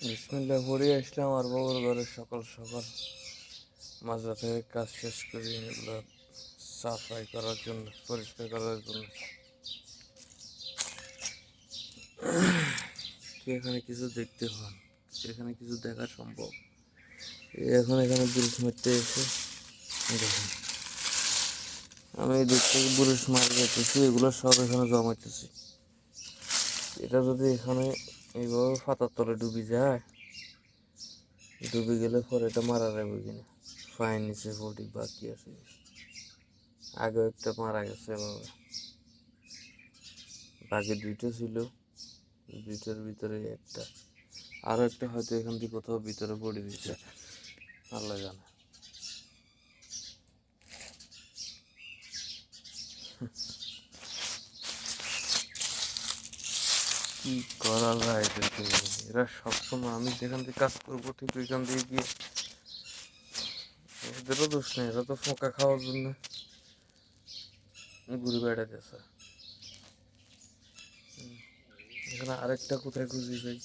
বিসমিল্লাহ পড়ে আসলাম আর বাবার ঘরে সকাল সকাল মাজরা থেকে কাজ শেষ করে এগুলো সাফাই করার জন্য, পরিষ্কার করার জন্য। কি এখানে কিছু দেখতে পান? এখানে কিছু দেখা সম্ভব? এখন এখানে ব্রিজ মারতে এসে দেখুন, আমি এই দিক থেকে ব্রিজ মারি যেতেছি, এগুলো সব এখানে জমাইতেছি। এটা যদি এখানে এইভাবে পাতার তলে ডুবে যায়, ডুবে গেলে পরে এটা মারা যাবে কিনা, ফাইন নিচে পড়ি বাকি আছে। আগে একটা মারা গেছে এভাবে, বাকি দুইটা ছিল, দুইটার ভিতরে একটা, আরও একটা হয়তো এখান থেকে কোথাও ভিতরে পড়ে দিচ্ছে, আল্লাহ জানে। কি করা যায় এদেরকে? এরা সবসময় আমি যেখান থেকে কাজ করবো ঠিক ওইখান থেকে গিয়ে, এদেরও দোষ নেই, এরা তো ফোঁকা খাওয়ার জন্য ঘুরে বেড়াতেছে। এখানে আরেকটা কোথায় খুঁজি ভাই?